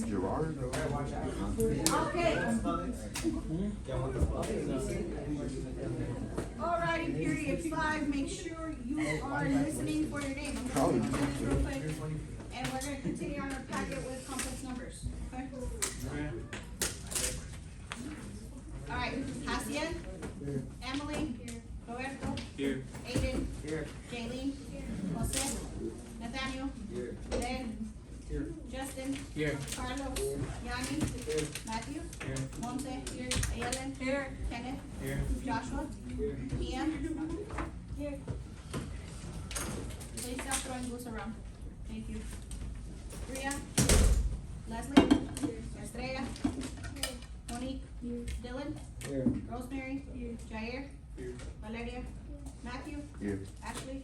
Gerard? Okay. Alrighty, period 5, make sure you are listening for your name. I'm gonna do this real quick, and we're gonna continue on our packet with complex numbers, okay? Alright, Haciel, Emily, Roberto, Here. Aiden, Jaylene, Jose, Nathaniel, Ben, Justin, Carlos, Yanni, Matthew, Monte, Ayelen, Kenneth, Joshua, Ian. Please stop throwing books around. Thank you. Ria, Leslie, Estrella, Monique, Dylan, Rosemary, Jair, Valeria, Matthew, Here. Ashley,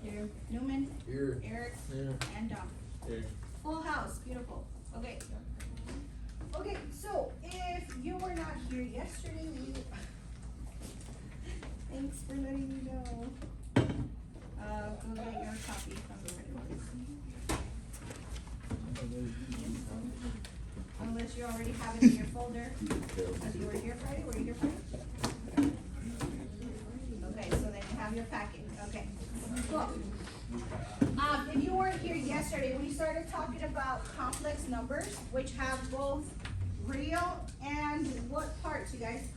Newman, Eric, and Dom. Full house, beautiful. Okay. Okay, so if you were not here yesterday, thanks for letting me know. Go get your copy from the ready ones. Unless you already have it in your folder, as you were here Friday, were you here Friday? Okay, so then you have your packet, okay. Cool. If you weren't here yesterday, we started talking about complex numbers, which have both real and what parts, you guys?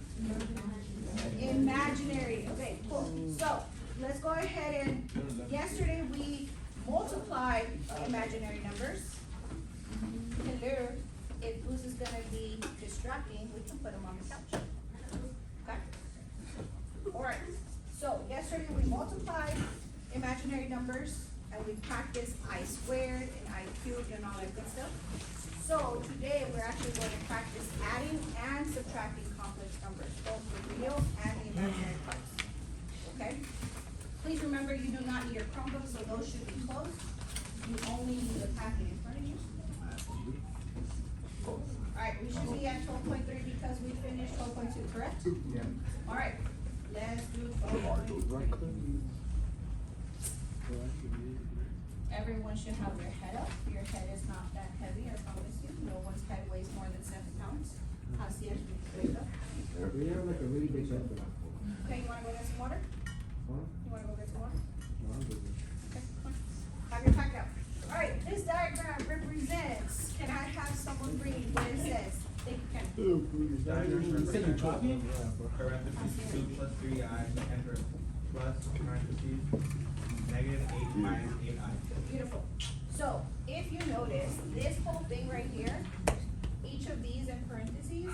Imaginary. Okay, cool. So let's go ahead and yesterday we multiplied imaginary numbers. Hello. If Bruce is gonna be distracting, we can put him on the couch. Okay? Alright. So yesterday we multiplied imaginary numbers and we practiced I squared and I cubed and all that good stuff. So today we're actually going to practice adding and subtracting complex numbers, both the real and the imaginary parts. Okay? Please remember you do not need your Chromebook, so those should be closed. You only need the packet in front of you. Alright, we should be at 12.3 because we finished 12.2, correct? Yeah. Alright, let's do 12.3. Everyone should have their head up. Your head is not that heavy, I promise you. No one's head weighs more than 7 pounds. Haciel, wake up. We have like a really big shot for that. Okay, you wanna go get some water? Huh? You wanna go get some water? No, I'm good. Okay, come on. Have your pack out. Alright, this diagram represents, can I have someone read what it says? Thank you, Ken. Diagrams represent copy? parentheses 2 plus 3i, enter plus parentheses negative 8 minus 8i. Beautiful. So, if you notice, this whole thing right here, each of these in parentheses,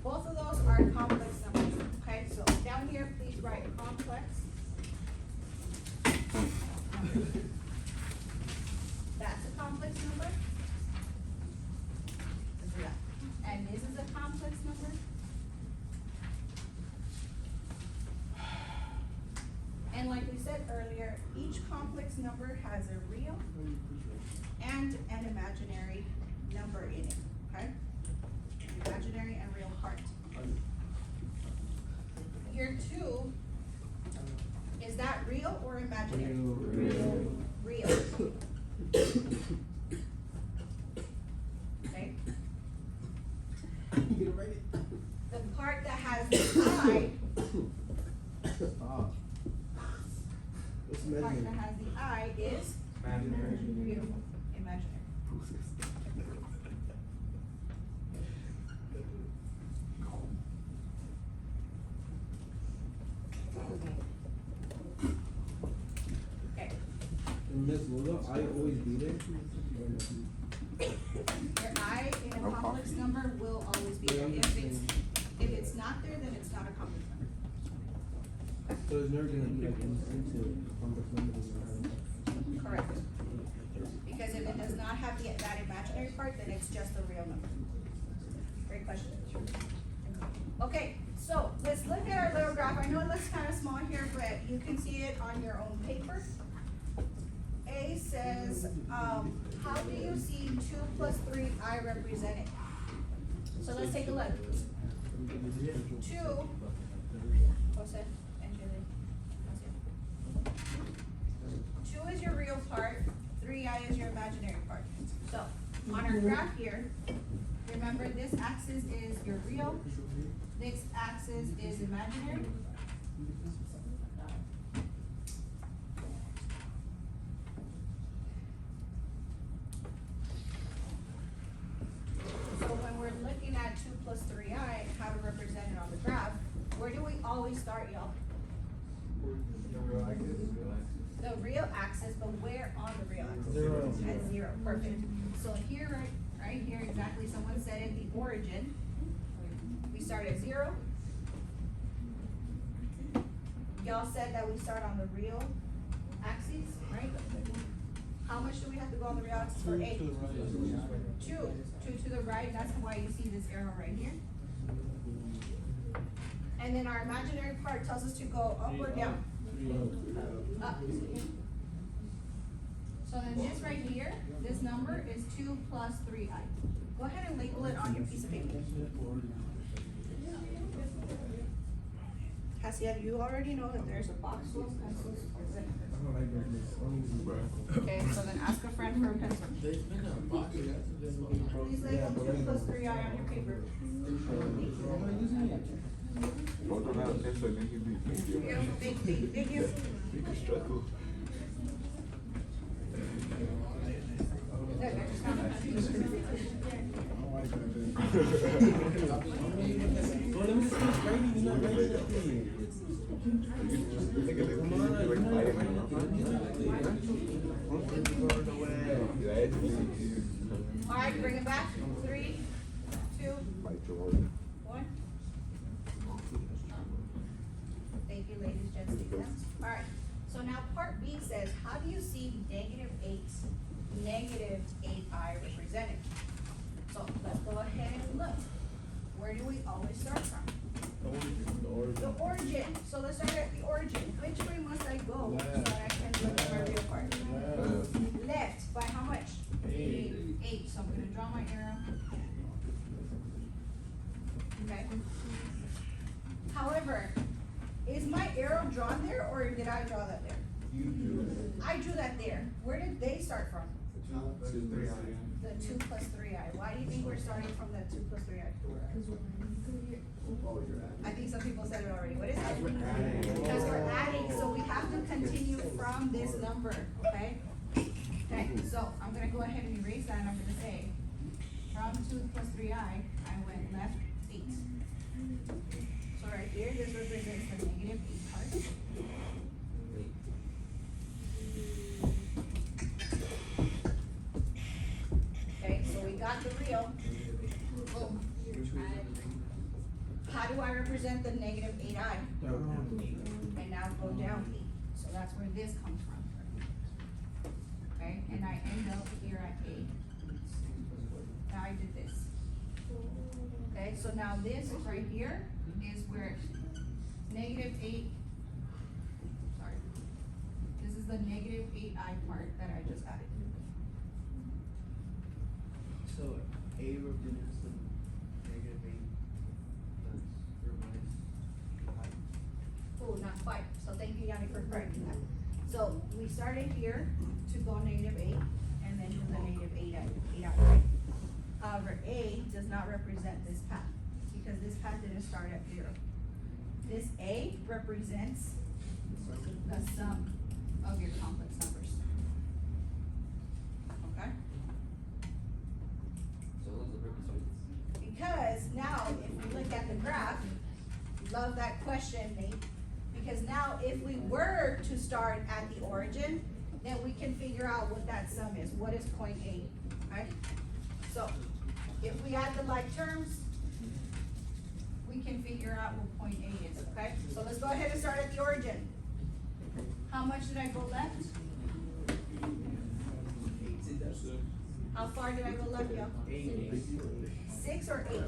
both of those are complex numbers, okay? So, down here, please write complex number. That's a complex number. And this is a complex number. And like we said earlier, each complex number has a real and an imaginary number in it, okay? Imaginary and real part. Your 2, is that real or imaginary? Real. Okay? The part that has the I, It's the part that imaginary. has the I is Imaginary. beautiful, imaginary. Okay, And Miss Lola, I always be there. your I in a No complex coffee. number will always be there. If it's not there, then it's not a complex number. So it's never gonna be like into complex numbers. Correct. Because if it does not have that imaginary part, then it's just a real number. Great question. Okay, so let's look at our little graph. I know it looks kind of small here, but you can see it on your own paper. A says, how do you see 2 plus 3i represented? So let's take a look. 2, Jose and Julie. 2 is your real part, 3 3i is your imaginary part. So, on our graph here, remember this axis is your real, this axis is imaginary. So when we're looking at 2 plus 3i, how to represent it on the graph, where do we always start, y'all? The real axis, but where on the real axis? Zero. At 0, perfect. So here, right here, exactly, someone said it, the origin. We start at 0. Y'all said that we start on the real axis, right? How much do we have to go on the real axis for 8? 2 to the right, that's why you see this arrow right here. And then our imaginary part tells us to go up or down? Up. So then this right here, this number is 2 plus 3i. Go ahead and label it on your piece of paper. Cassia, you already know that there's a box full of pencils. Okay, so then ask a friend for a pencil. Please label 2 plus 3i on your paper. Thank you. Well, let me see what's writing, you're not writing that thing. Come on, you're not writing that thing. Alright, bring it back. 3, 2, 1. Thank you, ladies, gents. Alright, so now part B says, how do you see negative 8i represented? So let's go ahead and look. Where do we always start from? The origin. So let's start at the origin. Which way must I go so that I can look at my real part? Left. By how much? 8. So I'm gonna draw my arrow. Okay. However, is my arrow drawn there or did I draw that there? I drew that there. Where did they start from? The 2 plus 3i. Why do you think we're starting from the 2 plus 3i? I think some people said it already. What is it? Because we're adding, so we have to continue from this number, okay? Okay, so I'm gonna go ahead and erase that and I'm gonna say, from 2 plus 3i, I went left 8. So right here, this represents the negative 8 part. Okay, so we got the real. Boom. How do I represent the negative 8i? And now go down 8. So that's where this comes from. Okay, and I end up here at 8. Now I did this. Okay, so now this is right here is where negative 8, sorry. This is the negative 8i part that I just added. So, A represents the negative 8 plus or minus 5. Oh, not 5. So thank you, Yanni, for correcting that. So we started here to go negative 8 and then do the negative 8 out, right? However, A does not represent this path because this path didn't start at 0. This A represents the sum of your complex numbers. Okay? Because now, if we look at the graph, love that question, Nate. Because now, if we were to start at the origin, then we can figure out what that sum is. What is 0.8, right? So, if we add the like terms, we can figure out what 0.8 is, okay? So let's go ahead and start at the origin. How much did I go left? How far did I go left, y'all? 6 or 8?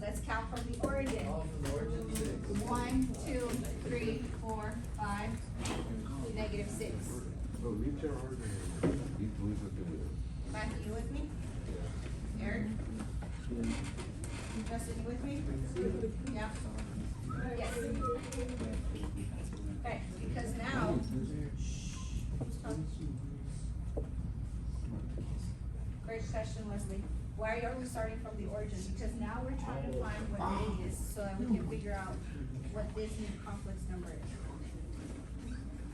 Let's count from the origin. 1, 2, 3, 4, 5, negative 6. Matthew, you with me? Eric? Justin, you with me? Yeah? Yes. Okay, because now, question, Leslie. Why are we starting from the origin? Because now we're trying to find what A is, so that we can figure out what this new complex number is.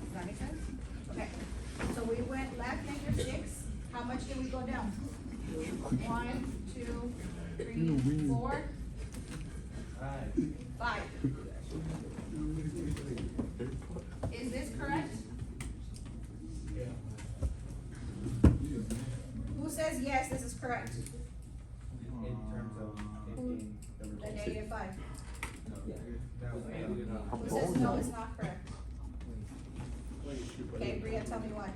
Does that make sense? Okay, so we went left -6, how much did we go down? 1, 2, 3, 4, 5. Is this correct? Who says yes, this is correct? In terms of it being the The result. -5. No, Who says no, it's not correct? Okay, Bria, tell me why.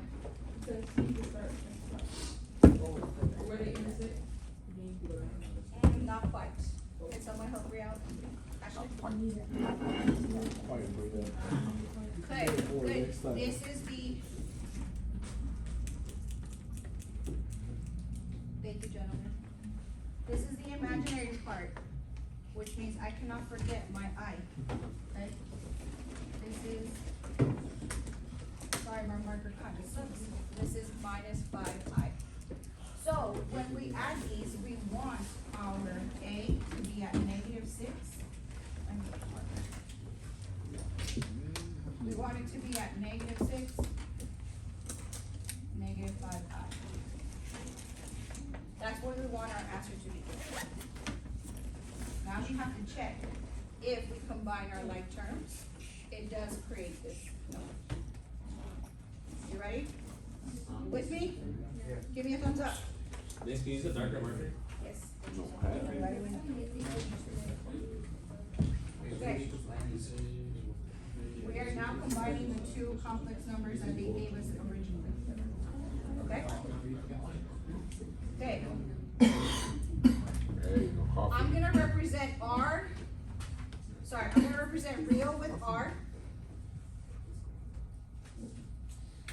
Not quite. Can someone help Bria out? Ashley? Okay, good. This is the. Thank you, gentlemen. This is the imaginary part, which means I cannot forget my I, okay? This is, sorry, my marker kind of sucks. This is -5i. So when we add these, we want our A to be at -6. We want it to be at -6, -5i. That's what we want our answer to be. Now we have to check if we combine our like terms, it does create this number. You ready? With me? Yeah. Give me a thumbs up. Miss, can you use a darker marker? Yes. Everybody went. Okay. We are now combining the two complex numbers that they gave us originally. Okay? Okay. I'm gonna represent R. Sorry, I'm gonna represent real with R.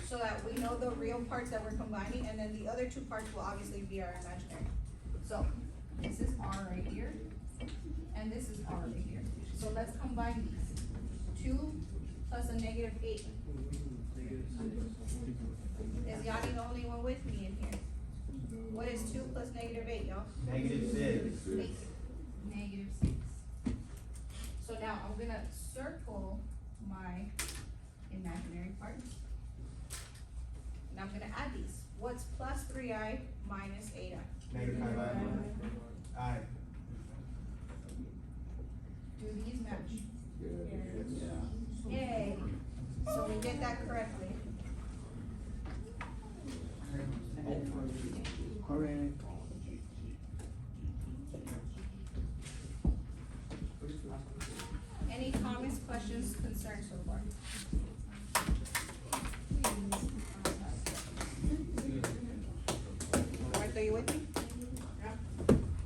So that we know the real parts that we're combining, and then the other two parts will obviously be our imaginary. So, this is R right here, and this is R right here. So let's combine these. 2 plus a -8. Is Yanni the only one with me in here? What is 2 plus -8, y'all? -6. -6. So now I'm gonna circle my imaginary parts. And I'm gonna add these. What's plus 3i minus 8i? -5i. I. Do these match? Yay. So we did that correctly. Correct. Any comments, questions, concerns so far? Martha, are you with me?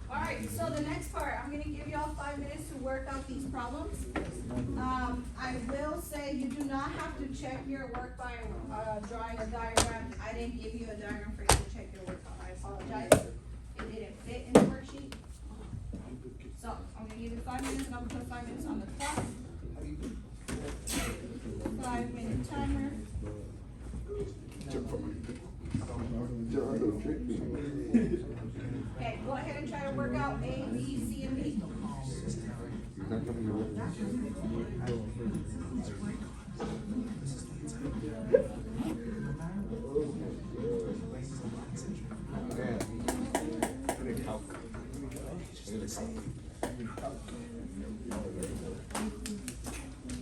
Alright, so the next part, I'm gonna give y'all 5 minutes to work out these problems. I will say you do not have to check your work by, drawing a diagram. I didn't give you a diagram for you to check your work on, I apologize. It didn't fit in the worksheet. So, I'm gonna give you 5 minutes and I'm gonna put 5 minutes on the clock. 5-minute timer. Okay, go ahead and try to work out A, B, C, and D.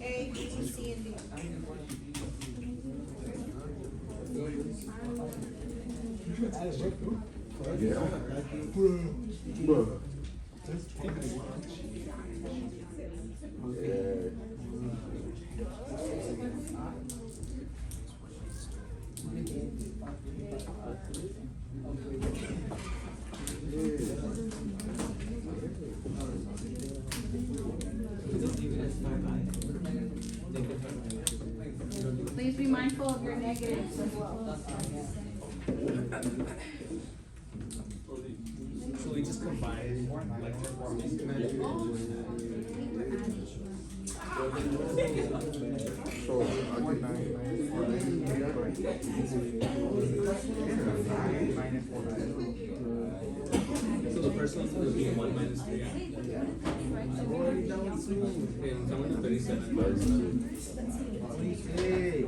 A, B, C, and D. Please be mindful of your negatives as well. So we just combine like the forms. first one would be 1 minus 3i. Okay, and someone do 37. Hey.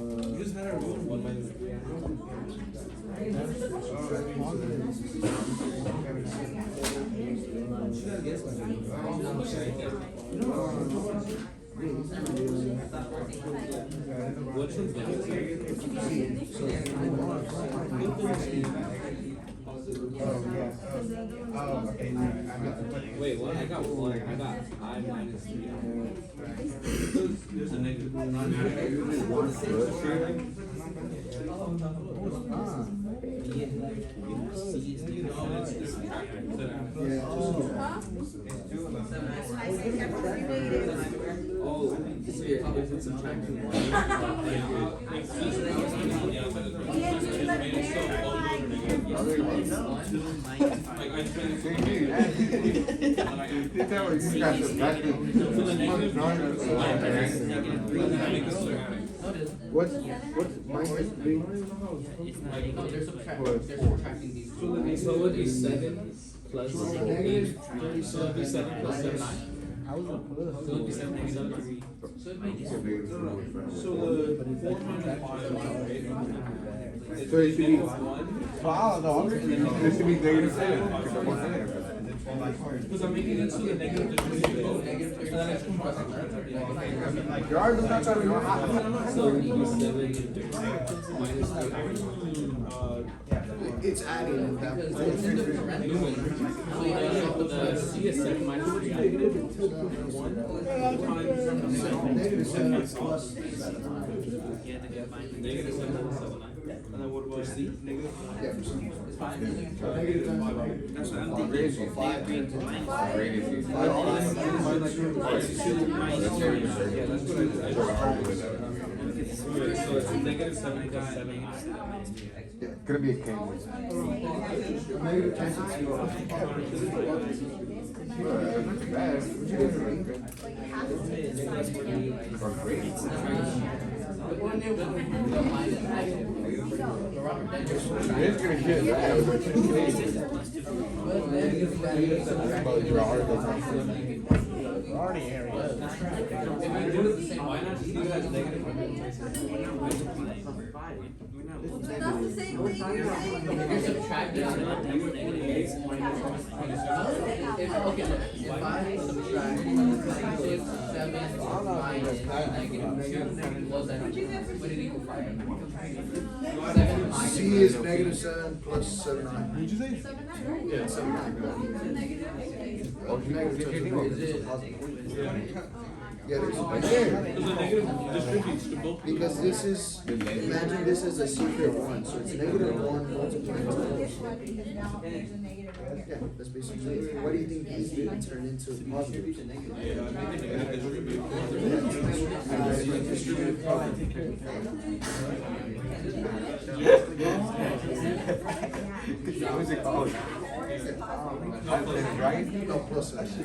You just had a rule 1 minus 3i. Which one's Wait, what? I got 1. I got I minus 3i. There's a negative. I say have three negatives. Oh, so if it's subtracting 1. And to the What's minus 3? So it would be 7 plus 8. So it would be 7 plus 7. I was a plus. So it would be 7 plus 7. So the 4 minus 5. So it should be, Wow, no, I'm it should be negative 7. Because I'm making it so the negative difference. Yours is not trying to go hot. So it would be 7 minus 3. It's adding in that. The C is 7 minus 3. Negative 7 is plus. Negative 7 plus 7. And then what about C? Negative? Yeah, for some. Negative 5. That's what I'm thinking. Yeah, that's what I did. So it's negative 7 plus 7. Yeah, gonna be a king. Negative 10 is 0. Not too bad. What you guys doing? Or great. It's gonna get that. already area. Why not just leave it as negative 100? That's the same thing you're saying. You're subtracting. If, okay, look, if I subtract 6, 7, minus -2, what did it equal 5? 7 minus. C is negative 7 plus 7 9. Did you say? Yeah, 7 9. Oh, negative 10 Is it? Yeah, there's right there. Because the negative distributes to both. Because this is, imagine this is a secret 1, so it's negative 1 multiplied This times. one, because now there's a negative right here. Yeah, that's basically it. What do you think these didn't turn into positive? Distributed positive. What is it called? Right? No, plus. I still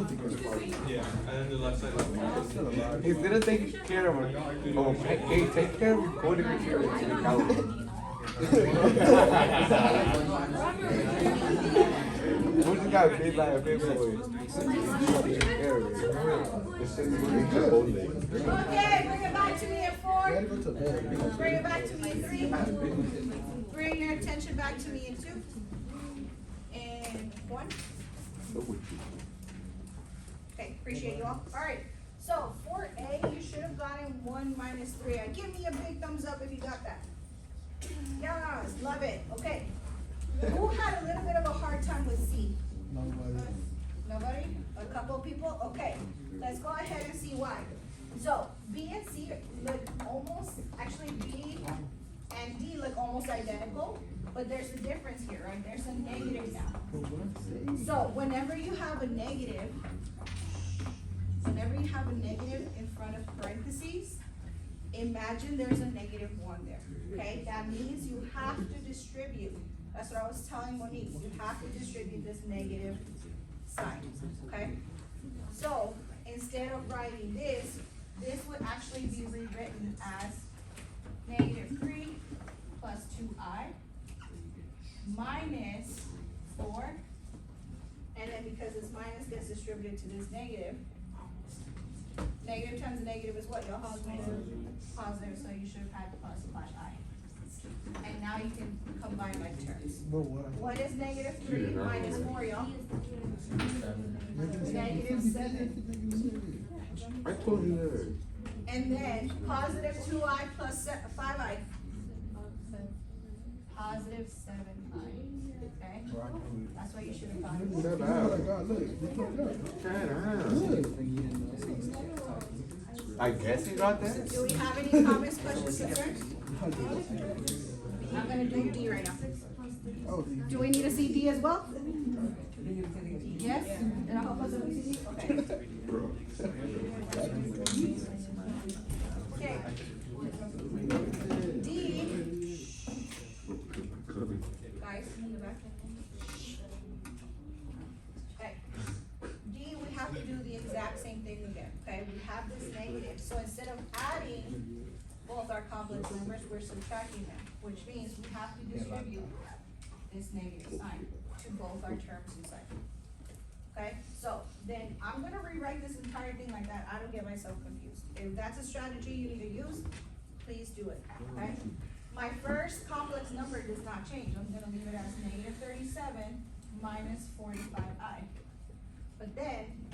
think it's part. Yeah, and then the left side is Instead of taking care of it, hey, take care of recording material to the calendar. Who's the guy paid by a paper boy? Okay, bring it back to me at 4. Gotta go to bed. Bring it back to me in 3. Bring your attention back to me in 2. And 1. Okay, appreciate you all. Alright, so for A, you should have gotten 1 minus 3. Give me a big thumbs up if you got that. Yes, love it. Okay. Who had a little bit of a hard time with C? Nobody? A couple of people? Okay, let's go ahead and see why. So, B and C look almost, actually B and D look almost identical, but there's a difference here, right? There's a negative now. So, whenever you have a negative in front of parentheses, imagine there's a -1 there, okay? That means you have to distribute, that's what I was telling Monique, you have to distribute this negative sign, okay? So, instead of writing this would actually be rewritten as -3 plus 2i minus 4, and then because this minus gets distributed to this negative, negative times a negative is what, y'all? Positive, so you should have had plus 5i. And now you can combine like terms. What is -3 minus 4, y'all? -7. I told you that. And then positive 2i plus 5i. Positive 7i, okay? That's what you should have gotten. That bad. I guess you got that. Do we have any comments, questions, concerns? I'm gonna do D right now. Do we need a CD as well? Yes? And I hope I said CD, okay. Okay. D. Guys, in the back. Okay. D, we have to do the exact same thing again, okay? We have this negative, so instead of adding both our complex numbers, we're subtracting them, which means we have to distribute this negative sign to both our terms inside. Okay, so then I'm gonna rewrite this entire thing like that, I don't get myself confused. If that's a strategy you need to use, please do it, okay? My first complex number does not change, I'm gonna leave it as -37 minus 45i. But then,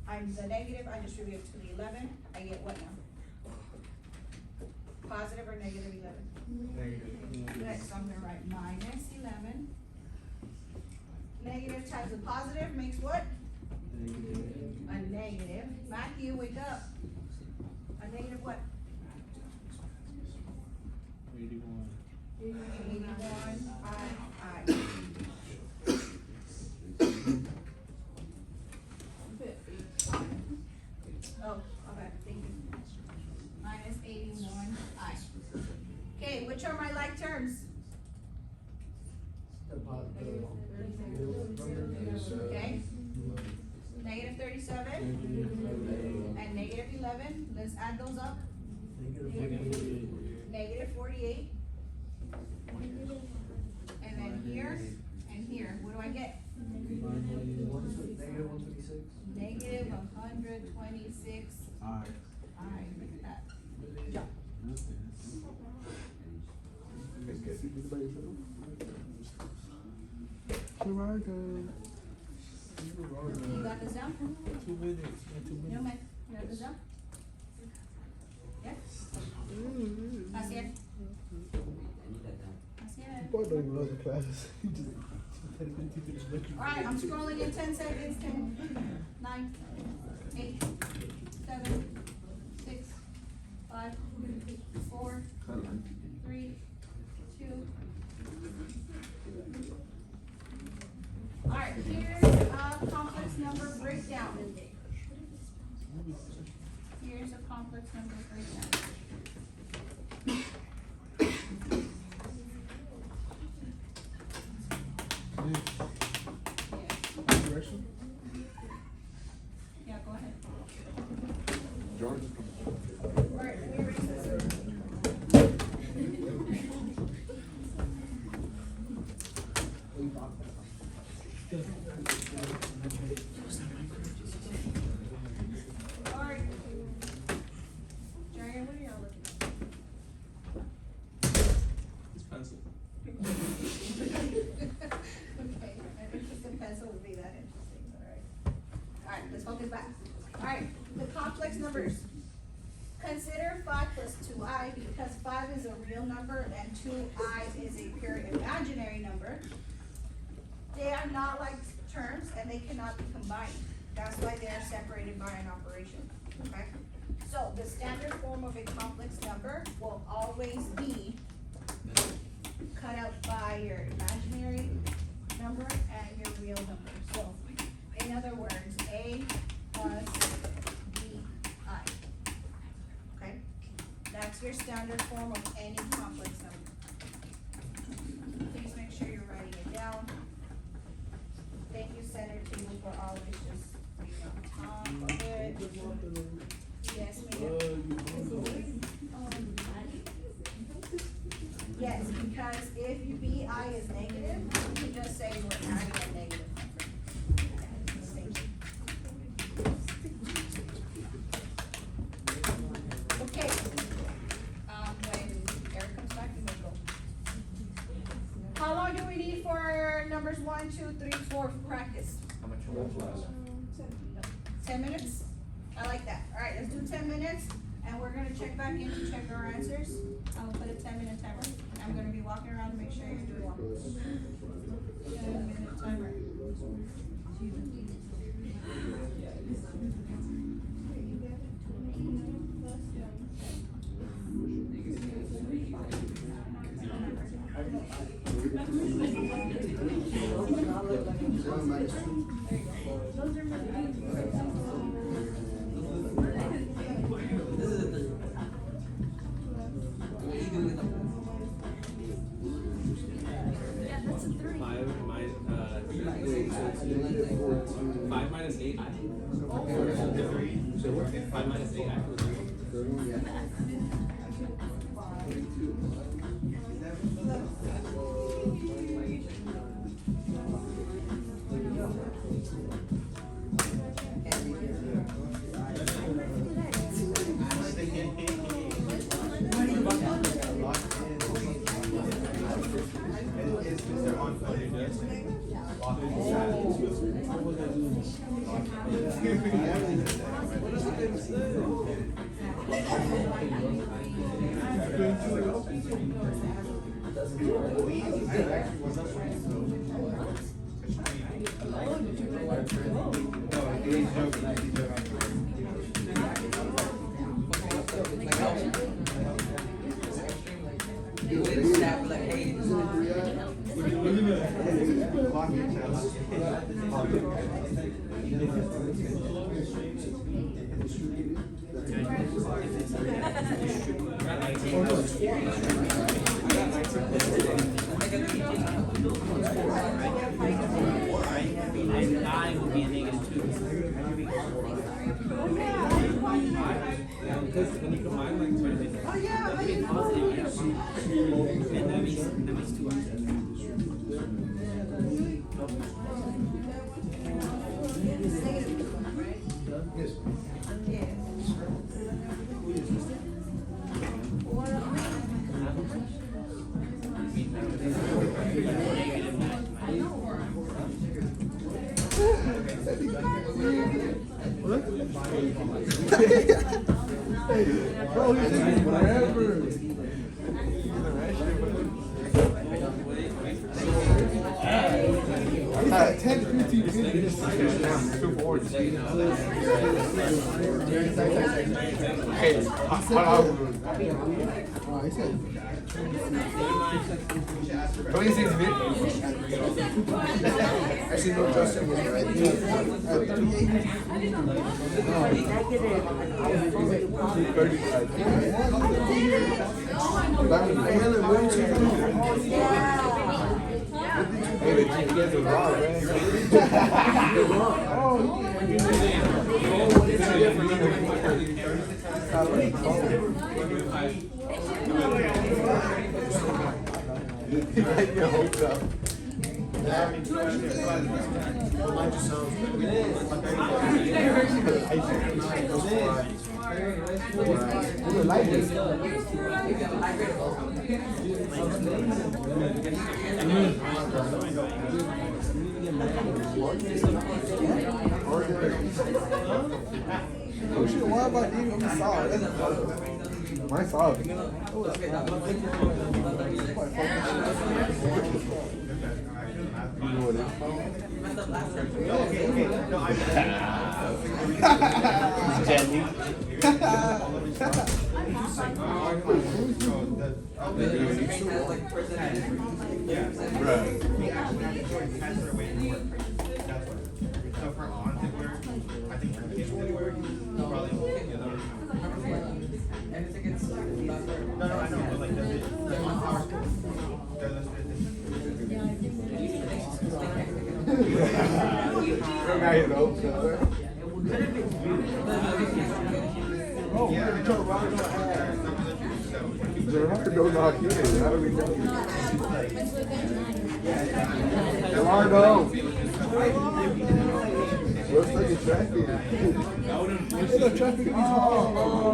the negative, I distribute it to the 11, I get what now? Positive or -11? Negative. Good, so I'm gonna write -11. Negative times a positive makes what? A negative. Matthew, wake up. A negative what? 81. 81, I. Oh, okay, thank you. Minus 81i. Okay, which are my like terms? Okay. -37 and -11, let's add those up. -48. And then here and here, what do I get? Negative 126. Alright, look at that. Good job. You got this down? 2 minutes. 2 No, minutes. man, you got this down? Yes? Así es. Así es. Boy don't even know the classes. He just Alright, I'm scrolling in 10 seconds, 10, 9, 8, 7, 6, 5, 4, 3, 2. Alright, here's a complex number breakdown. Here's a complex number breakdown. Direction? Yeah, go ahead. George. Alright, let me erase this. Alright. Jerry, what are y'all looking at? It's pencil. Okay, an interesting pencil would be that interesting, alright. Alright, let's focus back. Alright, the complex numbers. Consider 5 plus 2i, because 5 is a real number and 2i is a pure imaginary number. They are not like terms and they cannot be combined. That's why they are separated by an operation, okay? So the standard form of a complex number will always be cut out by your imaginary number and your real number. So, in other words, a plus bi. Okay? That's your standard form of any complex number. Please make sure you're writing it down. Thank you, Senator Table, for always just being on top of it. Yes, ma'am. Yes, because if your BI is negative, you can just say we're adding a negative number. Okay, when Eric comes back, you may go. How long do we need for numbers 1, 2, 3, 4 practice? 10 minutes? I like that. All right, let's do 10 minutes, and we're gonna check back in to check our answers. I'll put a 10-minute timer. I'm gonna be walking around to make sure you're doing well. 10-minute timer. Five minus 8. So 5 minus 8 actually. And I will be a negative 2. Because when you combine like 2 and that means positive, and that means 2 answers. Bro, he's taking forever. He's at 10, 15 minutes. Two boards. Okay, he said 26 minutes. Actually, no, Justin was right. At 38. Your hopes up. Oh shit, why am I eating? I'm solid. Mine's solid. So for on Tickler, I think for kids Tickler, probably And it's like it's know. Oh, yeah, Gerardo not here. How do we know? Gerardo. Looks like a traffic. Oh,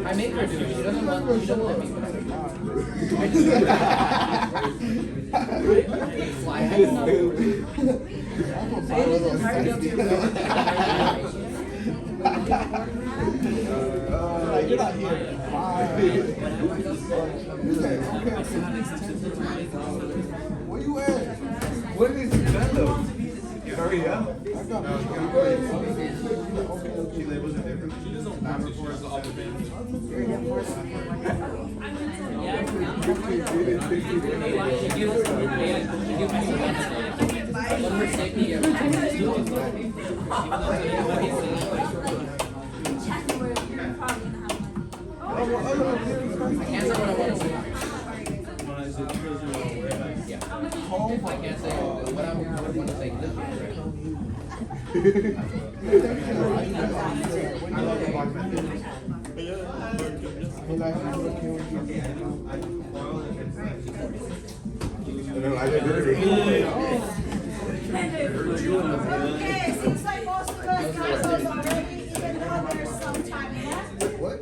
I make her do it, she doesn't let me. Fly high you're not here. Where you at? What is Nintendo? Hurry up. She labels it differently. She doesn't want to. She has the upper I can't say what I want to say. Yeah. I can't say what I want to say. Okay, seems like most of us got those already, even though there's some time left. What?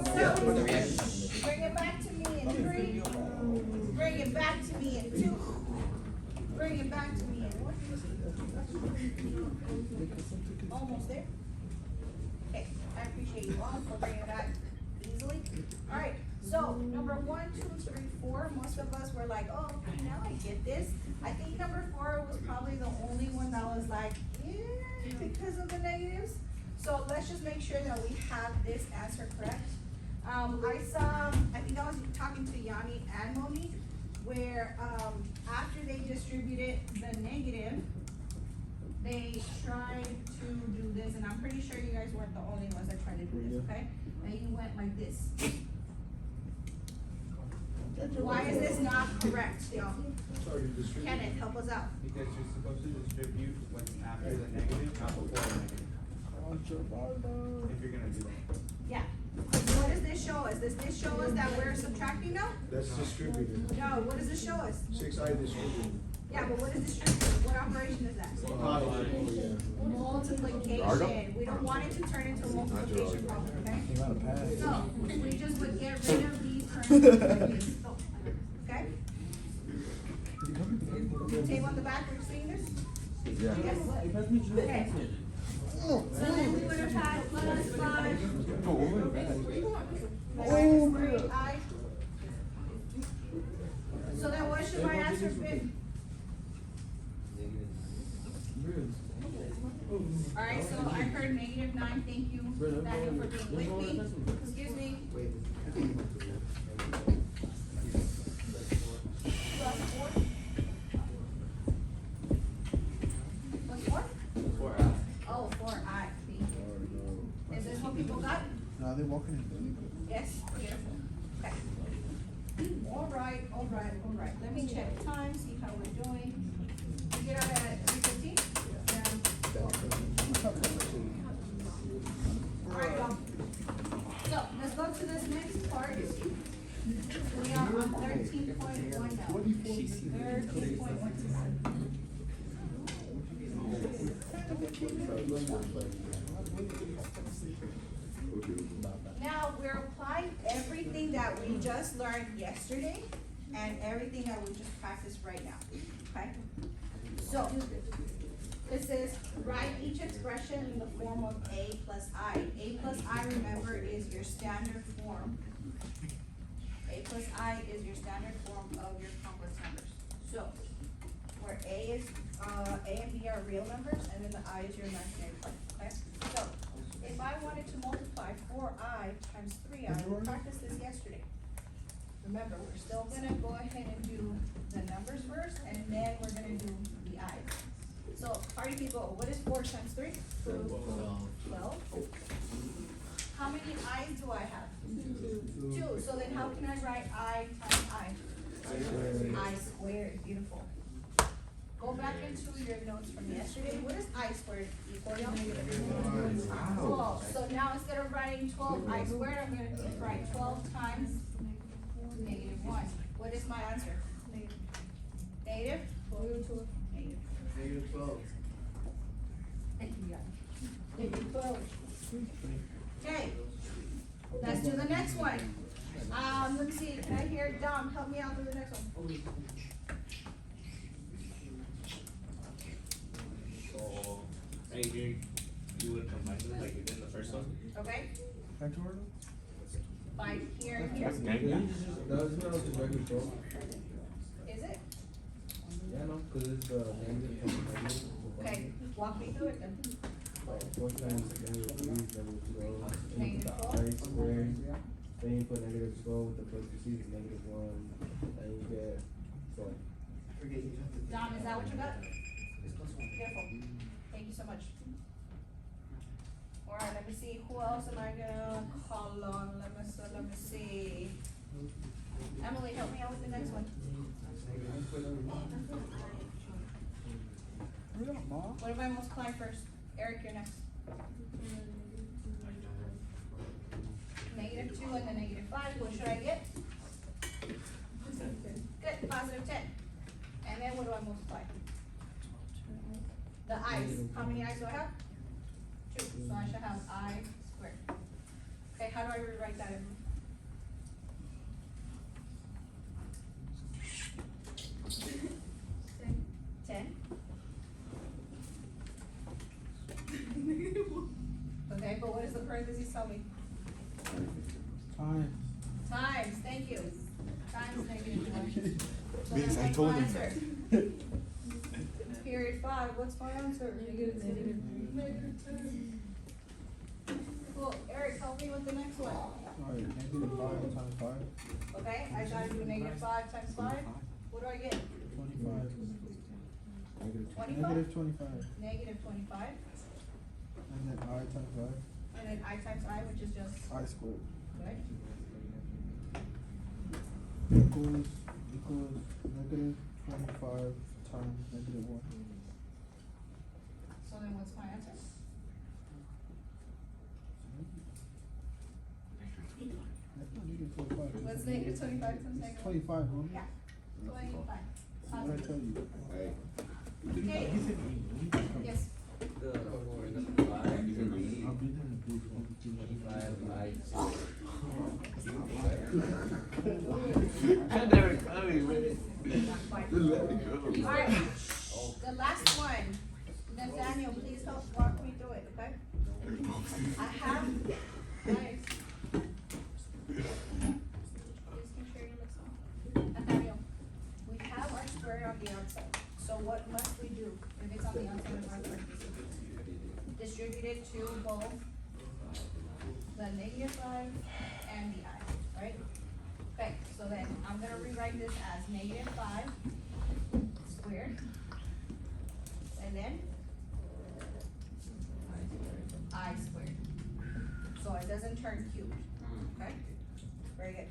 So, bring it back to me in 3. Bring it back to me in 2. Bring it back to me in 1. Almost there. Okay, I appreciate you all for bringing it back easily. Alright, so number 1, 2, 3, 4, most of us were like, oh, okay, now I get this. I think number 4 was probably the only one that was like, yeah, because of the negatives. So let's just make sure that we have this answer correct. I think I was talking to Yanni and Monique, where, after they distributed the negative, they tried to do this, and I'm pretty sure you guys weren't the only ones that tried to do this, okay? And you went like this. Why is this not correct, y'all? Kenneth, help us out. Because you're supposed to distribute what's after the negative, not before the negative. If you're gonna do that. Yeah. What does this show us? Does this show us that we're subtracting now? That's distributed. No, what does this show us? 6i distributed. Yeah, but what is distributed? What operation is that? Multiplication. We don't want it to turn into a multiplication problem, okay? So, we just would get rid of these terms. Okay? Tape on the back, we're seeing this? Yeah. Yes. Okay. So then we would have had plus 5. Minus 3i. So then what should my answer be? Alright, so I heard -9, thank you, Daniel, for being with me. Excuse me. Plus 4. Plus 4? 4i. Oh, 4i, thank you. Is this what people got? No, they're walking in. Yes, beautiful. Okay. Alright. Let me check time, see how we're doing. We get out at 3:15? Alright, y'all. So, let's go to this next part. We are on 13.1 now. 13.1. Now, we're applying everything that we just learned yesterday and everything that we just practiced right now, okay? So, it says, write each expression in the form of a plus I. A plus I, remember, is your standard form. A plus I is your standard form of your complex numbers. So, where A is, A and B are real numbers, and then the I is your imaginary part, okay? So, if I wanted to multiply 4i times 3i, we practiced this yesterday. Remember, we're still gonna go ahead and do the numbers first, and then we're gonna do the i's. So, party people, what is 4 times 3? 12. How many i's do I have? 2. So then how can I write I times I? I squared, beautiful. go back into your notes from yesterday. What is I squared equal, y'all? 12. So now instead of writing 12 I squared, I'm gonna write 12 times -1. What is my answer? Negative? Negative. Negative 12. Negative 12. Okay, let's do the next one. Let me see, can I hear Dom, help me out with the next one? So, right here, you would combine them like you did in the first one. Okay, Factorial? by here and here, That's negative. No, it's not just regular 12. is it? Yeah, no, cause it's negative times negative. Okay, walk me through it then. 4 times negative 3 is negative 12. Then you Negative put the I squared. Then you put negative 12 with the parentheses, negative 1. And you get, so. Dom, is that what you got? Beautiful, thank you so much. Alright, let me see, who else am I gonna call on? Let me see. Emily, help me out with the next one. What if I multiply first? Eric, you're next. -2 and then -5, what should I get? Good, positive 10. And then what do I multiply? The i's, how many i's do I have? 2, so I should have I squared. Okay, how do I rewrite that in? Ten. Okay, but what does the parentheses tell me? Times. Times, thank you. Times -1. So Yes, then I what's told my him. answer? Period 5, what's my answer? Cool, Eric, help me with the next one. Alright, negative 5 times 5. Okay, I gotta do -5 times 5. What do I get? 25. 25? Negative 25. -25. And then I times I. And then I times I, which is just, I squared. right? Equals negative 25 times -1. So then what's my answer? That's not negative 25. What's -25 times -1? 25, huh? Yeah, 25. What did I tell you? Okay. Yes. I'll be there in big I'm never coming, man. Let me go. Alright, the last one. Nathaniel, please help walk me through it, okay? I have, nice. Please can share your list. Nathaniel, we have our square on the outside, so what must we do if it's on the outside of our parentheses? Distribute it to both the -5 and the I, right? Okay, so then I'm gonna rewrite this as -5 squared. And then I squared. So it doesn't turn cubed, okay? Very good.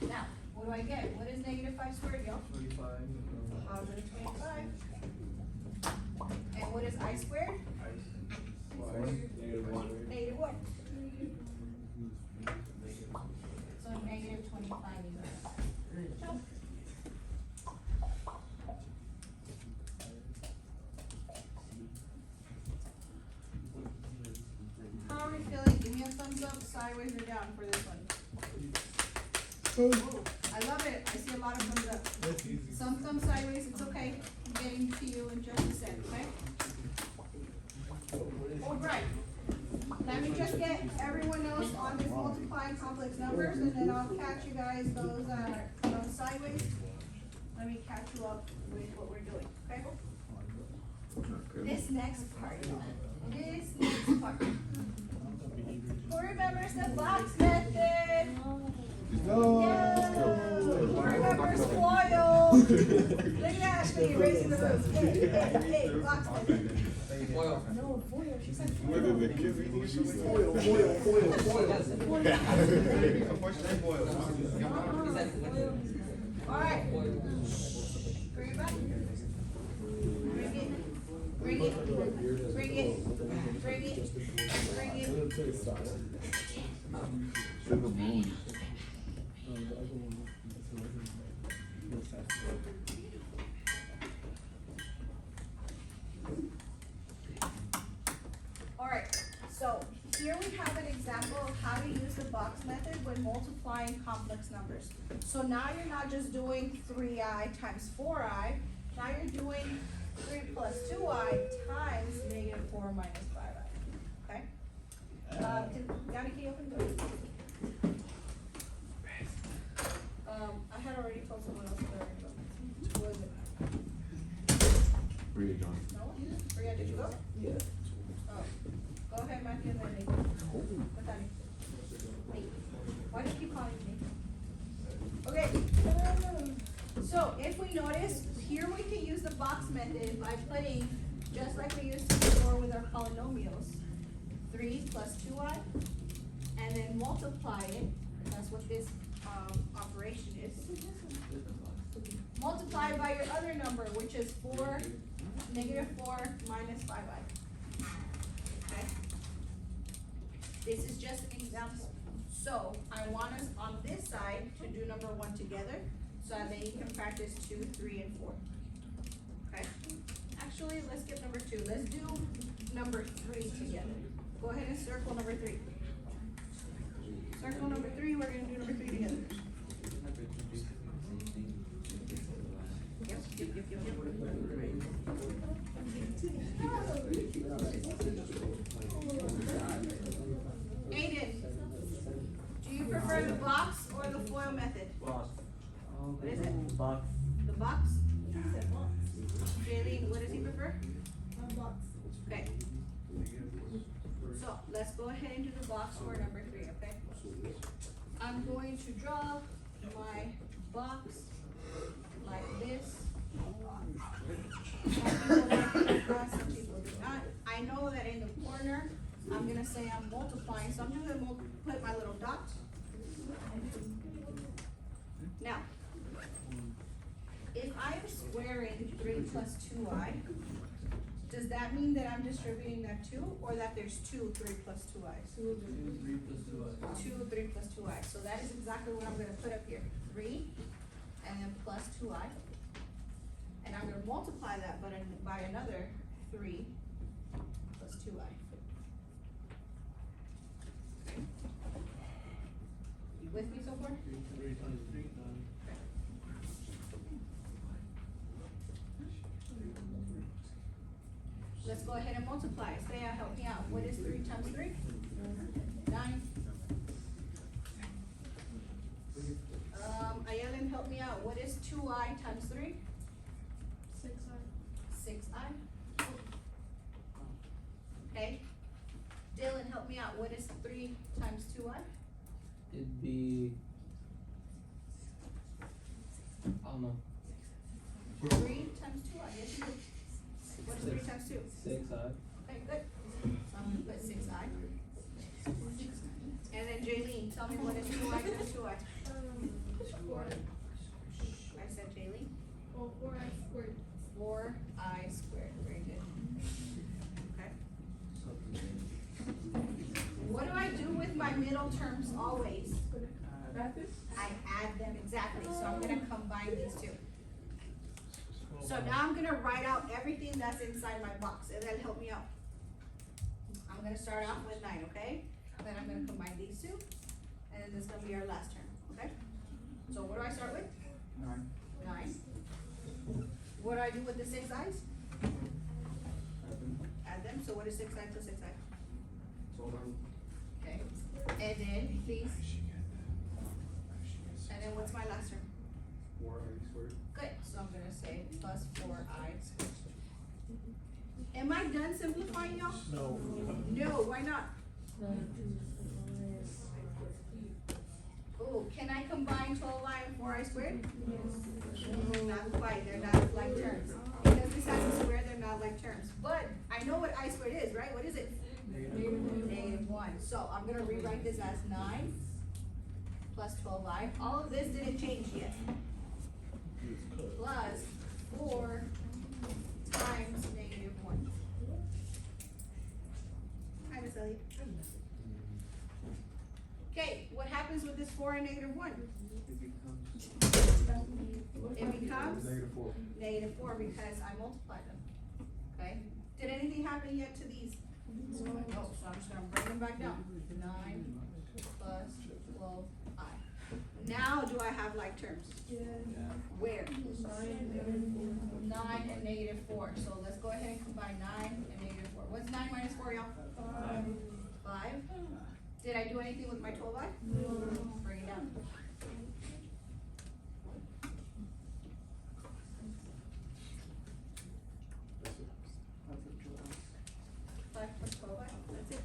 Now, what do I get? What is -5 squared, y'all? 25. Positive 25. And what is I squared? -1. So -25 is our answer. How are we feeling? Give me a thumbs up, sideways, or down for this one. Ooh, I love it. I see a lot of thumbs up. Some thumbs sideways, it's okay. I'm getting to you in just a sec, okay? Alright. Let me just get everyone else on this multiplying complex numbers, and then I'll catch you guys, those that are sideways. Let me catch you up with what we're doing, okay? This next part, this next part. Who remembers the box method? Yeah. Who remembers FOIL? Look at Ashley raising the roof. Hey, box method. No, FOIL, she said Alright. Bring it back. Bring it, bring it, bring it, bring it. To the moon. Alright, so here we have an example of how to use the box method when multiplying complex numbers. So now you're not just doing 3i times 4i, now you're doing 3 plus 2i times negative 4 minus 5i, okay? Danny, can you open the door? I had already told someone else to already go. Who was it? Bria John. No? Maria, did you go? Yeah. Oh, go ahead, Matthew, and then Nate. Nathaniel. Nate. Why do you keep calling me Nate? Okay. So if we notice, here we can use the box method by putting, just like we used before with our polynomials, 3 plus 2i, and then multiply it, that's what this, operation is. Multiply by your other number, which is negative 4 minus 5i. Okay? This is just an example. So I want us on this side to do number 1 together, so that you can practice 2, 3, and 4. Okay? Actually, let's skip number 2. Let's do number 3 together. Go ahead and circle number 3. Circle number 3, we're gonna do number 3 together. Aiden, do you prefer the box or the FOIL method? Box. What is it? Box. The box? Jaylene, what does he prefer? Box. Okay. So, let's go ahead and do the box for number 3, okay? I'm going to draw my box like this. Some people like it like that, some people do not. I know that in the corner, I'm gonna say I'm multiplying, so I'm just gonna put my little dot. Now, if I am squaring 3 plus 2i, does that mean that I'm distributing that 2, or that there's 2 3 plus 2i's? 2 3 plus 2i, so that is exactly what I'm gonna put up here, 3, and then plus 2i. And I'm gonna multiply that by another 3 plus 2i. You with me so far? Let's go ahead and multiply. Saya, help me out. What is 3 times 3? 9. Ayelen, help me out. What is 2i times 3? 6i. Okay. Dylan, help me out. What is 3 times 2i? It'd be, I don't know, 3 times 2i. Yes, you do. What is 3 times 2? 6i. Okay, good. So I'm gonna put 6i. And then Jaylene, tell me what is 2i times 2i? 4. I said Jaylene? 4i squared. 4i squared, very good. Okay. What do I do with my middle terms always? I add them, exactly, so I'm gonna combine these two. So now I'm gonna write out everything that's inside my box, and that'll help me out. I'm gonna start off with 9, okay? Then I'm gonna combine these two, and then this is gonna be our last term, okay? So what do I start with? 9. What do I do with the 6 i's? Add them, so what is 6i plus 6i? Okay, and then please. And then what's my last term? 4i squared. Good, so I'm gonna say plus 4i squared. Am I done simplifying, y'all? No. No, why not? Oh, can I combine 12i and 4i squared? No, not quite, they're not like terms. Because this has a square, they're not like terms. But I know what I squared is, right? What is it? Negative 1. So I'm gonna rewrite this as 9 plus 12i. All of this didn't change yet. Plus 4 times negative 1. Elliot? Okay, what happens with this 4 and negative 1? It becomes negative 4 because I multiplied them. Okay? Did anything happen yet to these? No, so I'm just gonna bring them back down. 9 plus 12i. Now do I have like terms? Where? 9 and negative 4. So let's go ahead and combine 9 and negative 4. What's 9 minus 4, y'all? 5. Did I do anything with my 12i? No. Bring it down. Five plus 12i. That's it.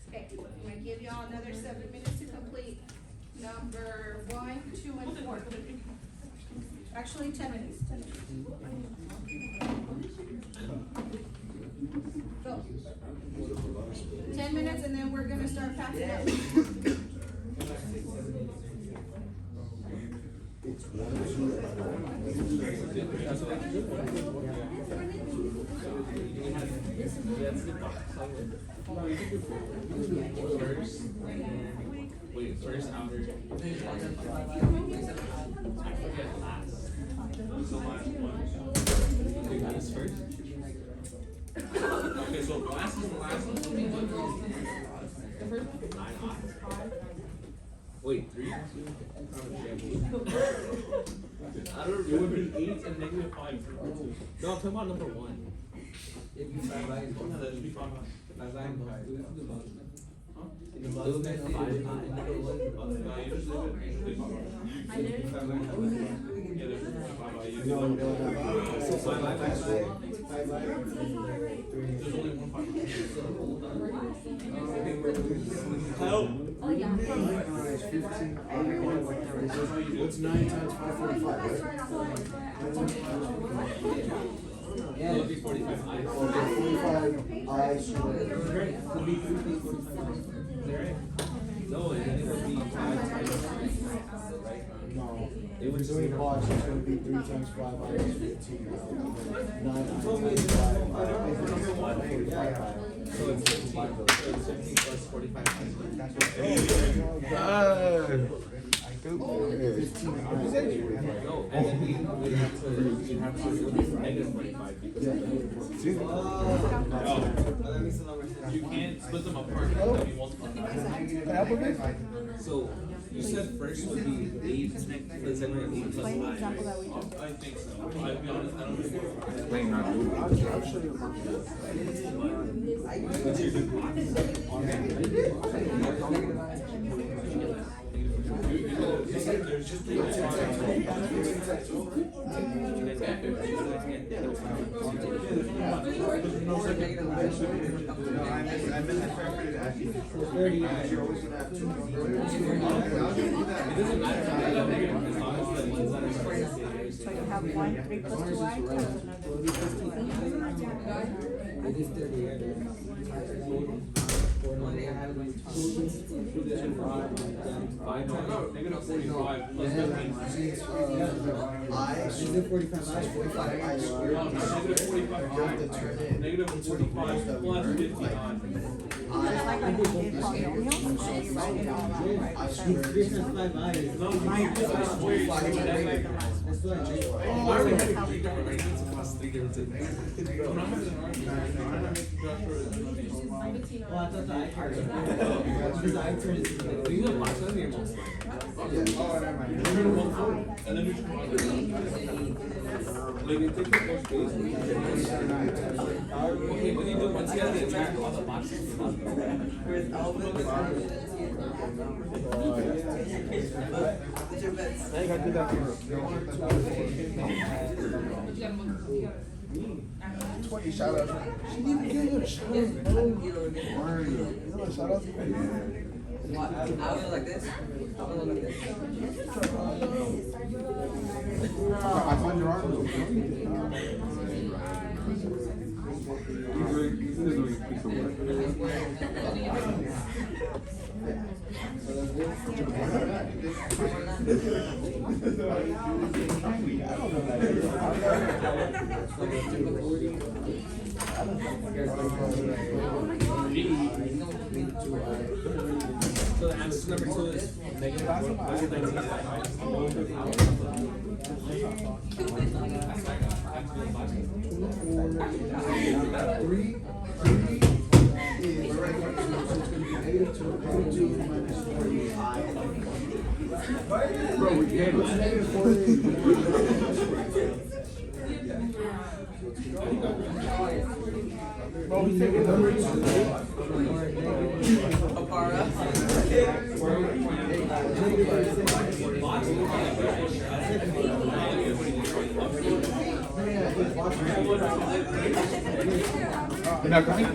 Okay, I'm gonna give y'all another 7 minutes to complete number 1, 2, and 4. Actually, 10 minutes. 10 minutes. Go. 10 minutes, and then we're gonna start passing out. First outer. Last first. Okay, so last is the last one. Wait, 3? I don't know. It would be 8 and negative 5. No, I'm talking about number 1. It'd be 5 by No, that should be 5. What's 9 times 545, right? Yeah, it'll be 45. 45I squared. No, and then it would be 5 times 3. No. It would We're doing odds, it's gonna be 3 times 5I is 15. 9 times 5I. So it's 15. So it's 15 plus 45. No, and then we'd have to negative 45 because you can't split them apart and then you multiply them. So you said first would be 8 plus 7 or 8 plus 5. I think so. I'll be honest, I don't know. Wait, not you. What's your good There's just 3 It doesn't matter if I have negative as long as the ones that are supposed to stay there. So you have 1, 3 plus 2i It is 30. Negative 45 plus 15. Is it 45I? 45I squared. Negative 45 plus 59. Just like when you did polynomials, and you write it all out, right? No, why are we having 3 different variants plus 3 different things? These are last one or most? And then we should like it takes up more space. Okay, when you do once you have the entire all the boxes. I gotta do that for 20 shout outs. She didn't even give you a shout out. Where are you? You know what shout outs? What? I was like this. I was like this. I found your arm. He's doing a piece of work. So the answer number 2 is negative 4. Bro, we get Bro, we taking number 2. You're not coming?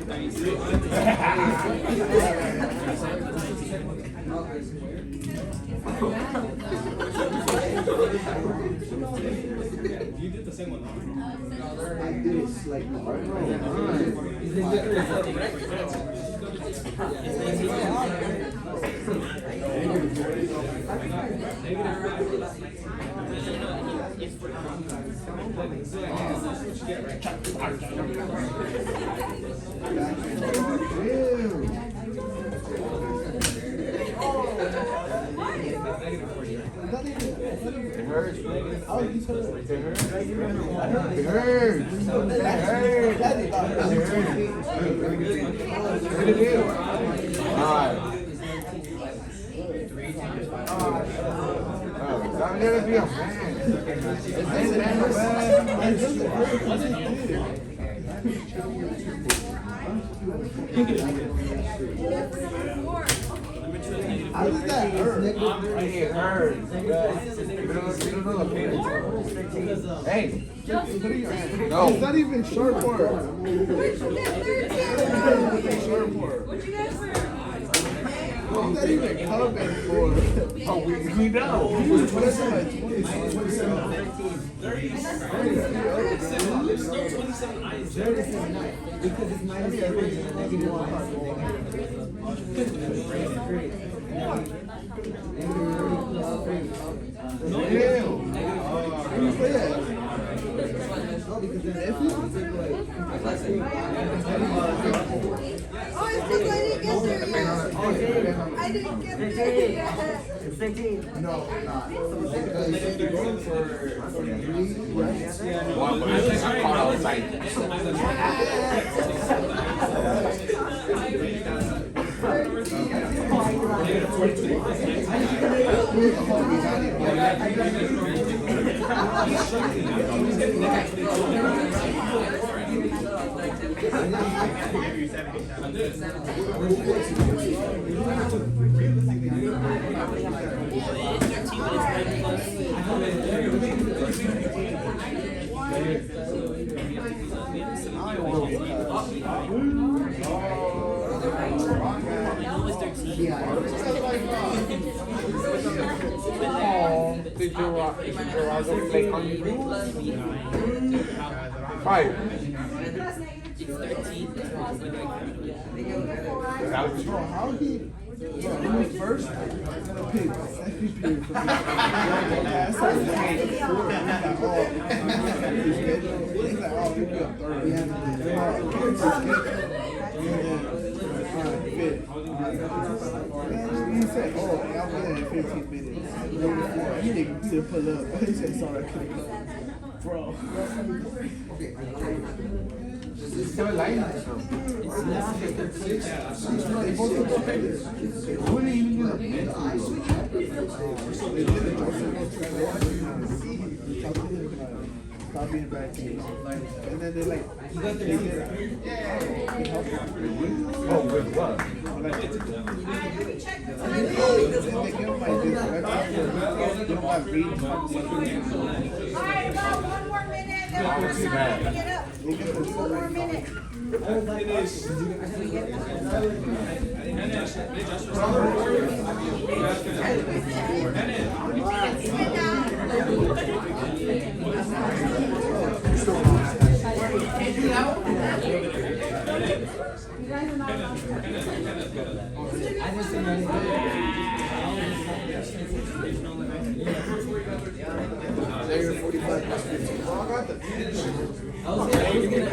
You did the same one, huh? I did it slightly. It hurts. It hurts. What did you do? Alright. I'm gonna be a How does that hurt? It hurts. You don't know the pain. Hey. No. It's not even sharp part. Sharp part. What you guys learn? What's that even coming for? Oh, we know. What is it like 27? Because it's minus 7 and negative 1. Oh, it's because I didn't get there yet. I didn't get there yet. It's 15. No, not. Wow, but it's not caught outside. Did Gerardo play on you? 5. Bro, how he? Bro, in the first pick, second period for me. Last time, he's like, oh, pick me up third. He said, oh, I'm winning in 15 minutes. He didn't pull up. He said, sorry, I couldn't come. Bro. It's still alive. They both look okay. Who didn't even do the mental? They did it. Stop being bad kids. And then they're like, they did it. Oh, with what? Alright, let me check the time. They give them like this. They don't have reading. Alright, about 1 more minute, then we're gonna get up. 1 more minute. Sit down. They're 45 plus 15. Oh, I got the I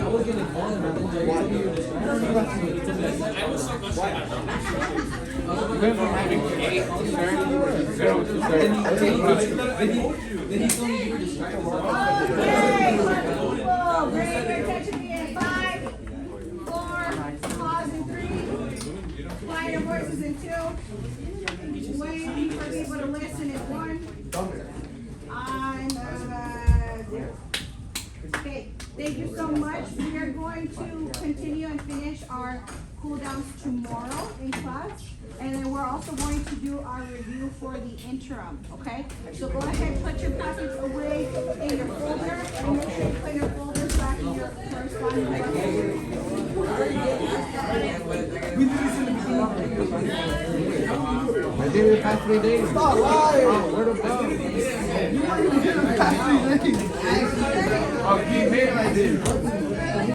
was gonna call him, but then was so much like You went from having 8 to 30, 0 to 30. Then he's going to give her the strike. Okay, people, bring your attention to me in 5, 4, pause in 3, quiet your voices in 2, waiting for people to listen in 1. I'm 0. Okay, thank you so much. We are going to continue and finish our cool downs tomorrow in class. And then we're also going to do our review for the interim, okay? So go ahead, put your packets away in your folder, and make sure you put your folders back in your corresponding I did it past 3 days. Stop lying. Where the fuck? You weren't even here the past 3 days.